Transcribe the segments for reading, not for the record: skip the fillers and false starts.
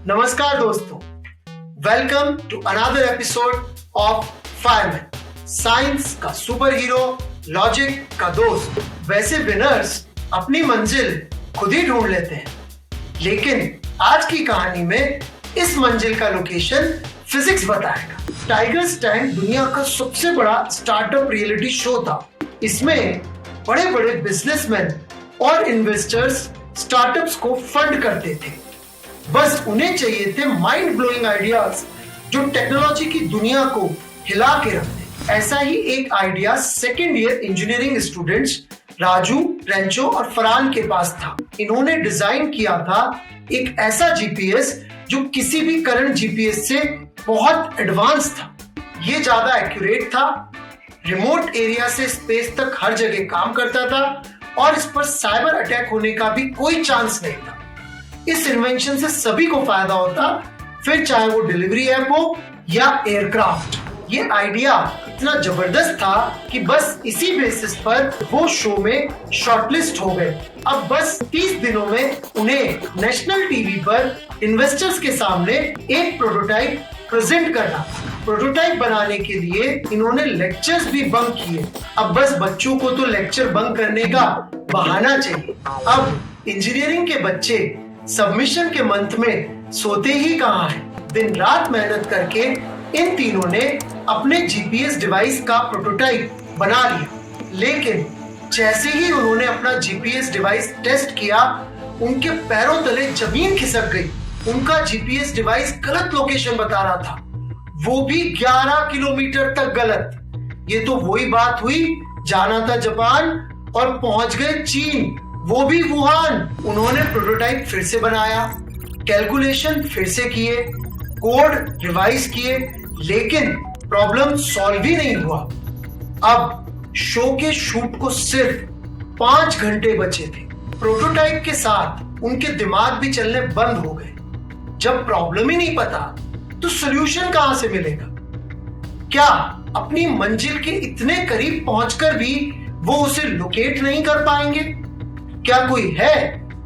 नमस्कार दोस्तों, welcome to another episode of Fireman, science का सुपर हीरो, लॉजिक का दोस्त। वैसे विनर्स अपनी मंजिल खुद ही ढूंढ लेते हैं, लेकिन आज की कहानी में इस मंजिल का लोकेशन फिजिक्स बताएगा। टाइगर्स टैंक दुनिया का सबसे बड़ा स्टार्टअप रियलिटी शो था। इसमें बड़े बड़े बिजनेसमैन और इन्वेस्टर्स स्टार्टअप्स को फंड करते थे। बस उन्हें चाहिए थे माइंड ब्लोइंग आइडियाज जो टेक्नोलॉजी की दुनिया को हिला के रख दे। ऐसा ही एक idea second year engineering students Raju, Rancho और फरहान के पास था। इन्होंने डिजाइन किया था एक ऐसा जीपीएस जो किसी भी करंट जीपीएस से बहुत एडवांस था। ये ज्यादा एक्यूरेट था, रिमोट एरिया से स्पेस तक हर जगह काम करता था और इस पर साइबर अटैक होने का भी कोई चांस नहीं था। इस इन्वेंशन से सभी को फायदा होता, फिर चाहे वो डिलीवरी ऐप हो या एयरक्राफ्ट। ये आइडिया इतना जबरदस्त था कि बस इसी बेसिस पर वो शो में शॉर्टलिस्ट हो गए। अब बस 30 दिनों में उन्हें नेशनल टीवी पर इन्वेस्टर्स के सामने एक प्रोटोटाइप प्रेजेंट करना। प्रोटोटाइप बनाने के लिए इन्होंने लेक्चर्स भी बंक किए। अब बस बच्चों को तो लेक्चर बंक करने का बहाना चाहिए। अब इंजीनियरिंग के बच्चे सबमिशन के मंथ में सोते ही कहाँ हैं। दिन रात मेहनत करके इन तीनों ने अपने जीपीएस डिवाइस का प्रोटोटाइप बना लिया, लेकिन जैसे ही उन्होंने अपना जीपीएस डिवाइस टेस्ट किया, उनके पैरों तले जमीन खिसक गई। उनका जीपीएस डिवाइस गलत लोकेशन बता रहा था, वो भी 11 किलोमीटर तक गलत। ये तो वही बात हुई, जाना था जापान और पहुंच गए चीन, वो भी वुहान। उन्होंने प्रोटोटाइप फिर से बनाया, कैलकुलेशन फिर से किए, कोड रिवाइज किए, लेकिन प्रॉब्लम सॉल्व ही नहीं हुआ। अब शो के शूट को सिर्फ 5 घंटे बचे थे। प्रोटोटाइप के साथ उनके दिमाग भी चलने बंद हो गए। जब प्रॉब्लम ही नहीं पता तो सॉल्यूशन कहां से मिलेगा? क्या अपनी मंजिल के इतने करीब पहुंचकर भी वो उसे लोकेट नहीं कर पाएंगे? क्या कोई है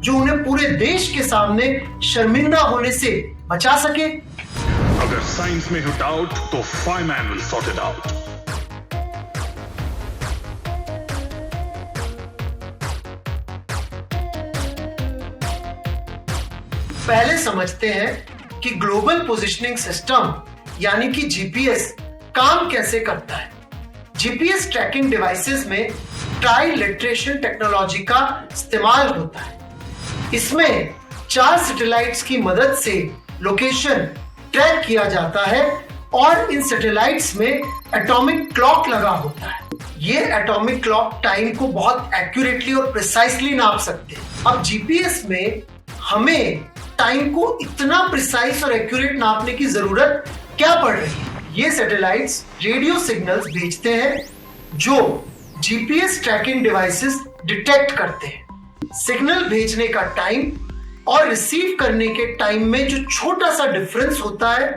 जो उन्हें पूरे देश के सामने शर्मिंदा होने से बचा सके? अगर साइंस में हो डाउट तो fireman will sort it out. पहले समझते हैं कि ग्लोबल पोजिशनिंग सिस्टम यानी कि जीपीएस काम कैसे करता है। जीपीएस ट्रैकिंग डिवाइसेस में ट्राइलेटरेशन टेक्नोलॉजी का इस्तेमाल होता है। इसमें 4 सैटेलाइट्स की मदद से लोकेशन ट्रैक किया जाता है और इन सैटेलाइट्स में एटॉमिक क्लॉक लगा होता है। ये एटॉमिक क्लॉक टाइम को बहुत एक्यूरेटली और प्रिसाइसली नाप सकते हैं। अब जीपीएस में हमें टाइम को इतना प्रिसाइस और एक्यूरेट नापने की जरूरत क्या पड़ रही है? ये सैटेलाइट्स रेडियो सिग्नल्स भेजते हैं जो जीपीएस ट्रैकिंग डिवाइसेस डिटेक्ट करते हैं। सिग्नल भेजने का टाइम और रिसीव करने के टाइम में जो छोटा सा डिफरेंस होता है,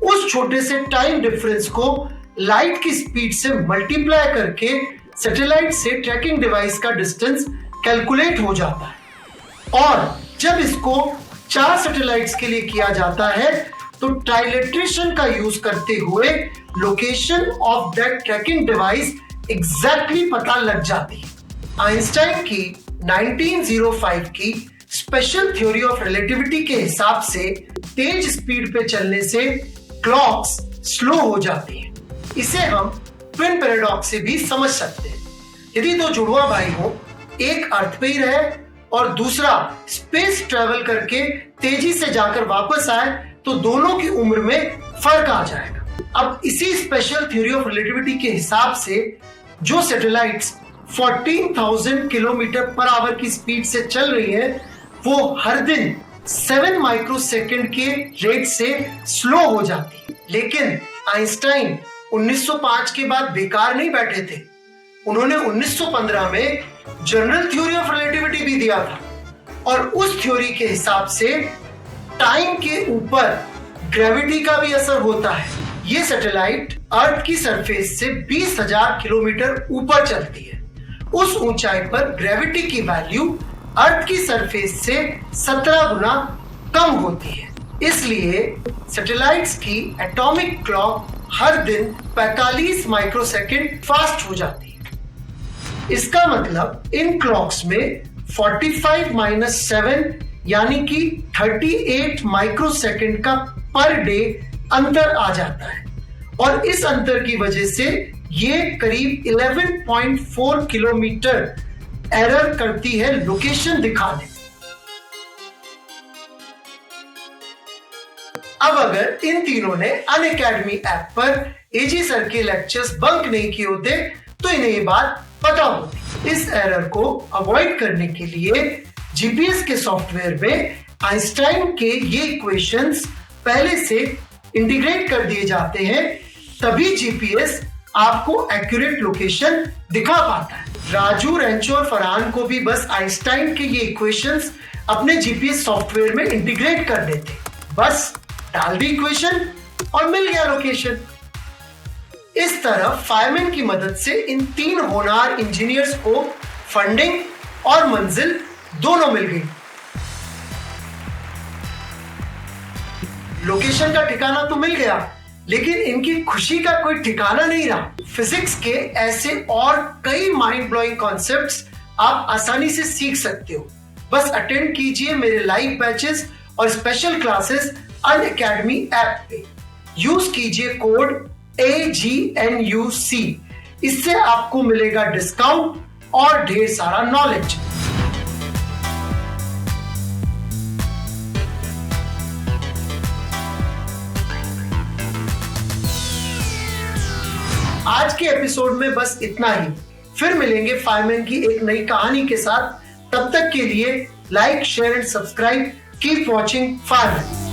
उस छोटे से टाइम डिफरेंस को लाइट की स्पीड से मल्टीप्लाई करके सैटेलाइट से ट्रैकिंग डिवाइस का डिस्टेंस कैलकुलेट हो जाता है। और जब इसको 4 सैटेलाइट्स के लिए किया जाता है तो ट्राइलेटरेशन का यूज करते हुए location of that tracking device exactly पता लग जाती है। आइंस्टाइन की 1905 की स्पेशल थ्योरी ऑफ रिलेटिविटी के हिसाब से तेज स्पीड पे चलने से क्लॉक्स स्लो हो जाती हैं। इसे हम ट्विन पैराडॉक्स से भी समझ सकते हैं। यदि दो जुड़वा भाई हो, एक अर्थ पे ही रहे और दूसरा स्पेस ट्रेवल करके तेजी से जाकर वापस आए, तो दोनों की उम्र में फर्क आ जाएगा। अब इसी स्पेशल थ्योरी ऑफ रिलेटिविटी के हिसाब से जो सैटेलाइट्स 14,000 किलोमीटर पर आवर की स्पीड से चल रही है, वो हर दिन 7 माइक्रोसेकंड के रेट से स्लो हो जाती है। लेकिन आइंस्टाइन 1905 के बाद बेकार नहीं बैठे थे। उन्होंने 1915 में जनरल थ्योरी ऑफ रिलेटिविटी भी दिया था और उस थ्योरी के हिसाब से टाइम के ऊपर ग्रेविटी का भी असर होता है। ये सैटेलाइट अर्थ की सरफेस से 20,000 किलोमीटर ऊपर चलती है। उस ऊंचाई पर ग्रेविटी की वैल्यू अर्थ की सरफेस से 17 गुना कम होती है। इसलिए सैटेलाइट्स की एटॉमिक क्लॉक हर दिन 45 माइक्रोसेकंड फास्ट हो जाती है। इसका मतलब इन क्लॉक्स में 45-7 यानी कि 38 माइक्रोसेकंड का पर डे अंतर आ जाता है और इस अंतर की वजह से ये करीब 11.4 किलोमीटर एरर करती है लोकेशन दिखाने। अब अगर इन तीनों ने अनअकैडमी ऐप पर एजी सर के लेक्चर्स बंक नहीं किए होते तो इन्हें ये बात पता होती। इस एरर को अवॉइड करने के लिए जीपीएस के सॉफ्टवेयर में आइंस्टाइन के ये इक्वेशंस पहले से इंटीग्रेट कर दिए जाते हैं, तभी जीपीएस आपको एक्यूरेट लोकेशन दिखा पाता है। राजू, रेंचो और फरहान को भी बस आइंस्टाइन के ये इक्वेशंस अपने जीपीएस सॉफ्टवेयर में इंटीग्रेट कर देते, बस डाल दी इक्वेशन और मिल गया लोकेशन। इस तरह फायरमैन की मदद से इन 3 होनहार इंजीनियर्स को फंडिंग और मंजिल दोनों मिल गई। लोकेशन का ठिकाना तो मिल गया, लेकिन इनकी खुशी का कोई ठिकाना नहीं रहा। फिजिक्स के ऐसे और कई माइंड ब्लोइंग कॉन्सेप्ट्स आप आसानी से सीख सकते हो। बस अटेंड कीजिए मेरे लाइव बैचेस और स्पेशल क्लासेस अनअकैडमी ऐप पे। यूज कीजिए कोड AGNUC, इससे आपको मिलेगा डिस्काउंट और ढेर सारा नॉलेज। आज के एपिसोड में बस इतना ही। फिर मिलेंगे फायरमैन की एक नई कहानी के साथ। तब तक के लिए like, share and subscribe. Keep watching fireman.